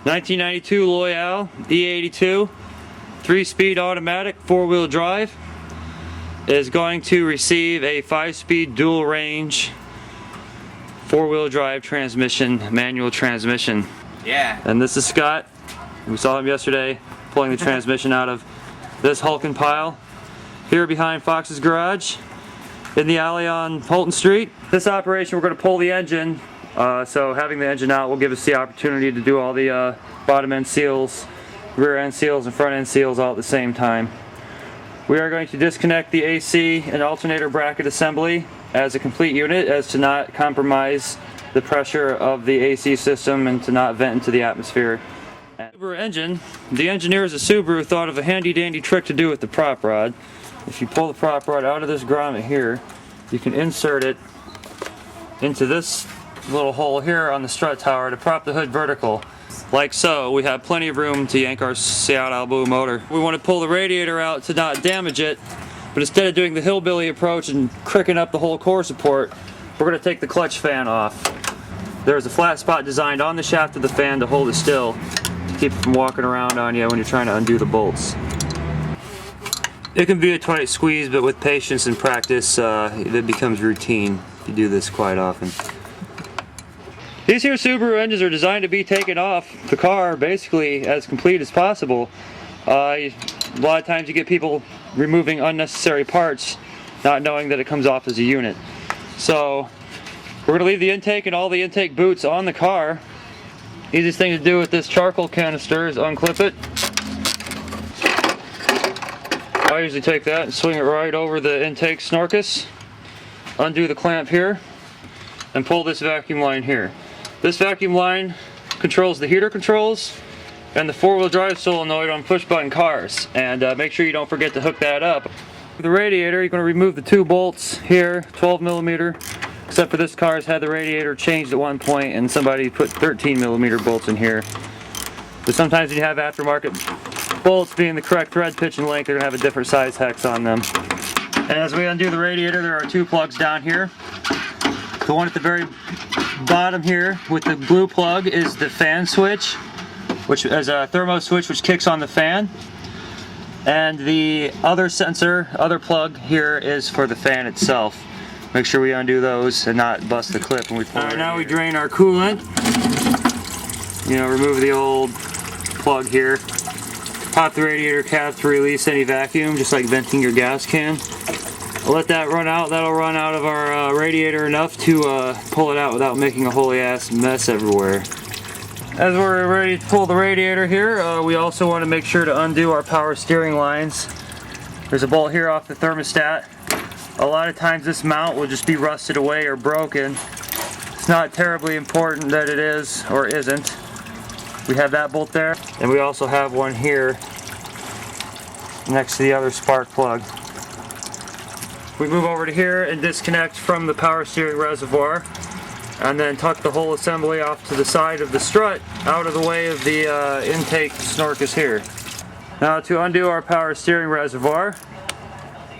1992 Loyale EA82 3-speed automatic 4-wheel drive is going to receive a 5-speed dual range 4-wheel drive transmission, manual transmission. Yeah. And this is Scott. We saw him yesterday pulling the transmission out of this hulking pile here behind Fox's garage in the alley on Holton Street. This operation, we're going to pull the engine. So having the engine out will give us the opportunity to do all the bottom end seals, rear end seals, and front end seals all at the same time. We are going to disconnect the AC and alternator bracket assembly as a complete unit, as to not compromise the pressure of the AC system and to not vent into the atmosphere. Subaru engine, the engineers of Subaru thought of a handy dandy trick to do with the prop rod. If you pull the prop rod out of this grommet here, you can insert it into this little hole here on the strut tower to prop the hood vertical. Like so, we have plenty of room to yank our Seat Albu motor. We want to pull the radiator out to not damage it, but instead of doing the hillbilly approach and cricking up the whole core support, we're going to take the clutch fan off. There's a flat spot designed on the shaft of the fan to hold it still, to keep it from walking around on you when you're trying to undo the bolts. It can be a tight squeeze, but with patience and practice, it becomes routine if you do this quite often. These here Subaru engines are designed to be taken off the car basically as complete as possible. A lot of times you get people removing unnecessary parts, not knowing that it comes off as a unit. So we're going to leave the intake and all the intake boots on the car. Easiest thing to do with this charcoal canister is unclip it. I usually take that and swing it right over the intake snorkus, undo the clamp here, and pull this vacuum line here. This vacuum line controls the heater controls and the 4-wheel drive solenoid on push-button cars. And make sure you don't forget to hook that up. For the radiator, you're going to remove the 2 bolts here, 12mm, except for this car's had the radiator changed at one point and somebody put 13mm bolts in here. But sometimes when you have aftermarket bolts being the correct thread pitch and length, they're going to have a different size hex on them. And as we undo the radiator, there are 2 plugs down here. The one at the very bottom here with the blue plug is the fan switch, which is a thermo switch which kicks on the fan. And the other sensor, other plug here is for the fan itself. Make sure we undo those and not bust the clip when we pull it. Alright, now we drain our coolant. You know, remove the old plug here. Pop the radiator cap to release any vacuum, just like venting your gas can. We'll let that run out. That'll run out of our radiator enough to pull it out without making a holy ass mess everywhere. As we're ready to pull the radiator here, we also want to make sure to undo our power steering lines. There's a bolt here off the thermostat. A lot of times this mount will just be rusted away or broken. It's not terribly important that it is or isn't. We have that bolt there, and we also have one here next to the other spark plug. We move over to here and disconnect from the power steering reservoir, and then tuck the whole assembly off to the side of the strut out of the way of the intake snorkus here. Now to undo our power steering reservoir,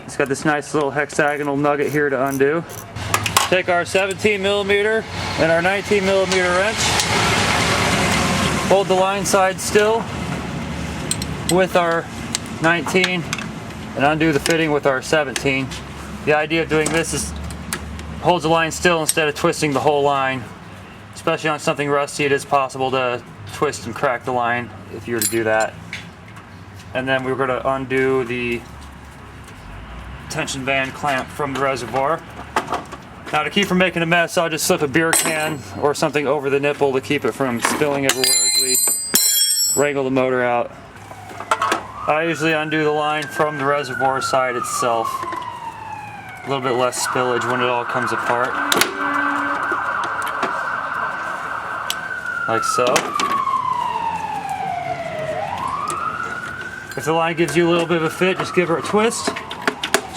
it's got this nice little hexagonal nugget here to undo. Take our 17mm and our 19mm wrench, hold the line side still with our 19 and undo the fitting with our 17. The idea of doing this is holds the line still instead of twisting the whole line. Especially on something rusty, it is possible to twist and crack the line if you were to do that. And then we're going to undo the tension band clamp from the reservoir. Now to keep from making a mess, I'll just slip a beer can or something over the nipple to keep it from spilling everywhere as we wrangle the motor out. I usually undo the line from the reservoir side itself. A little bit less spillage when it all comes apart. Like so. If the line gives you a little bit of a fit, just give her a twist.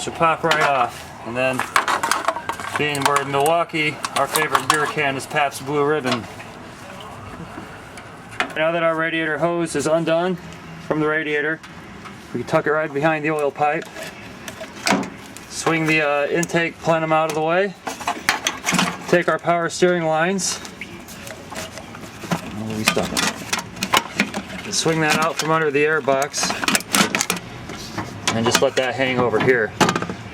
She'll pop right off. And then, being we're in Milwaukee, our favorite beer can is Pabst Blue Ribbon. Now that our radiator hose is undone from the radiator, we can tuck it right behind the oil pipe. Swing the intake plenum out of the way. Take our power steering lines. Where are we stuck? swing that out from under the air box and just let that hang over here,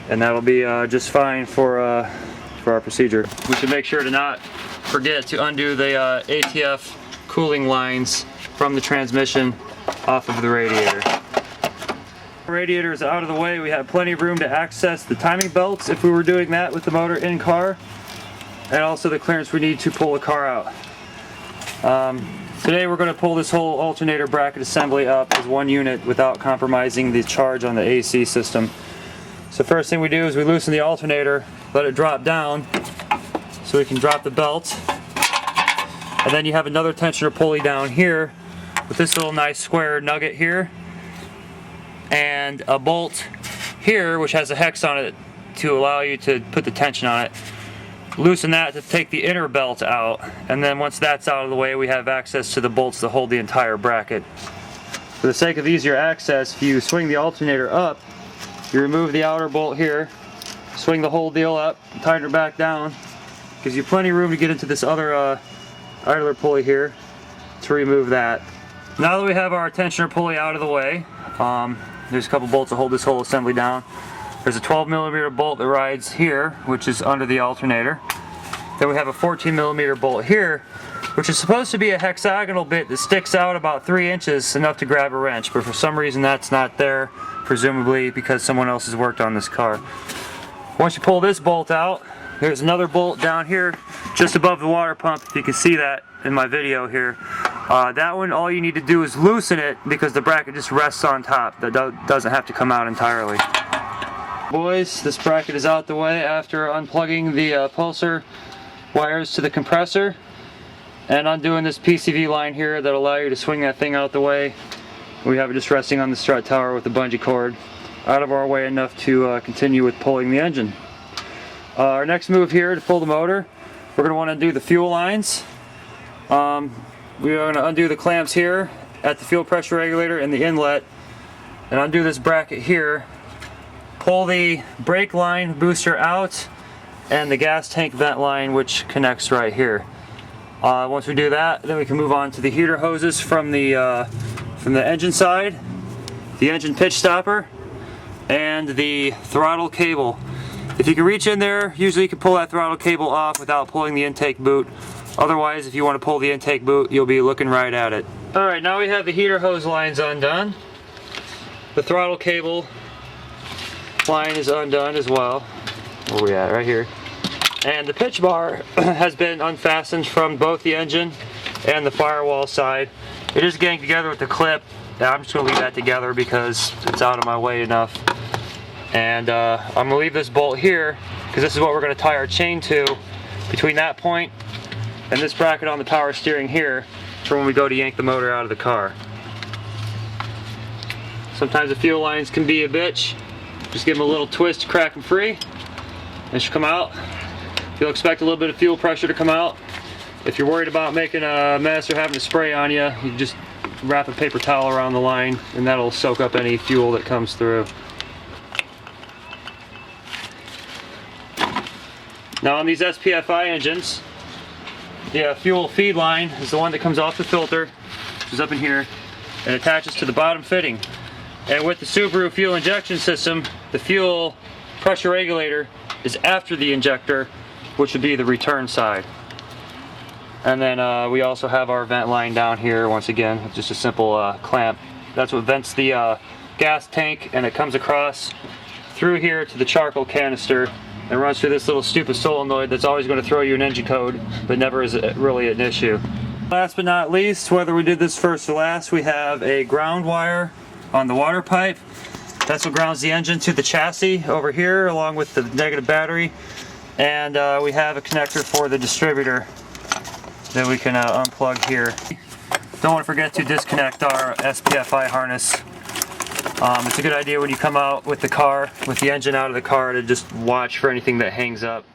and that'll be just fine for our procedure. We should make sure to not forget to undo the ATF cooling lines from the transmission off of the radiator. The radiator is out of the way. We have plenty of room to access the timing belts if we were doing that with the motor in car, and also the clearance we need to pull the car out. Today we're going to pull this whole alternator bracket assembly up as one unit without compromising the charge on the AC system. So first thing we do is we loosen the alternator, let it drop down so we can drop the belt, and then you have another tensioner pulley down here with this little nice square nugget here and a bolt here which has a hex on it to allow you to put the tension on it. Loosen that to take the inner belt out, and then once that's out of the way we have access to the bolts to hold the entire bracket. For the sake of easier access, if you swing the alternator up, you remove the outer bolt here, swing the whole deal up, tighten it back down, gives you plenty of room to get into this other idler pulley here to remove that. Now that we have our tensioner pulley out of the way, there's a couple bolts to hold this whole assembly down. There's a 12mm bolt that rides here, which is under the alternator. Then we have a 14mm bolt here, which is supposed to be a hexagonal bit that sticks out about 3 inches, enough to grab a wrench, but for some reason that's not there, presumably because someone else has worked on this car. Once you pull this bolt out, there's another bolt down here just above the water pump, if you can see that in my video here. That one, all you need to do is loosen it because the bracket just rests on top. That doesn't have to come out entirely. Boys, this bracket is out the way after unplugging the pulsar wires to the compressor and undoing this PCV line here that allow you to swing that thing out the way. We have it just resting on the strut tower with the bungee cord out of our way enough to continue with pulling the engine. Our next move here to pull the motor, we're going to want to undo the fuel lines. We are going to undo the clamps here at the fuel pressure regulator and the inlet, and undo this bracket here. Pull the brake line booster out and the gas tank vent line, which connects right here. Once we do that, then we can move on to the heater hoses from the engine side, the engine pitch stopper, and the throttle cable. If you can reach in there, usually you can pull that throttle cable off without pulling the intake boot. Otherwise, if you want to pull the intake boot, you'll be looking right at it. Alright, now we have the heater hose lines undone. The throttle cable line is undone as well. Where are we at? Right here. And the pitch bar has been unfastened from both the engine and the firewall side. It is getting together with the clip. I'm just going to leave that together because it's out of my way enough. And I'm going to leave this bolt here because this is what we're going to tie our chain to between that point and this bracket on the power steering here for when we go to yank the motor out of the car. Sometimes the fuel lines can be a bitch. Just give them a little twist to crack them free. They should come out. You'll expect a little bit of fuel pressure to come out. If you're worried about making a mess or having to spray on you, you just wrap a paper towel around the line and that'll soak up any fuel that comes through. Now on these SPFI engines, the fuel feed line is the one that comes off the filter, which is up in here, and attaches to the bottom fitting. And with the Subaru fuel injection system, the fuel pressure regulator is after the injector, which would be the return side. And then we also have our vent line down here, once again, with just a simple clamp. That's what vents the gas tank, and it comes across through here to the charcoal canister and runs through this little stupid solenoid that's always going to throw you an engine code, but never is really an issue. Last but not least, whether we did this first or last, we have a ground wire on the water pipe. That's what grounds the engine to the chassis over here, along with the negative battery. And we have a connector for the distributor that we can unplug here. Don't want to forget to disconnect our SPFI harness. It's a good idea when you come out with the car, with the engine out of the car, to just watch for anything that hangs up.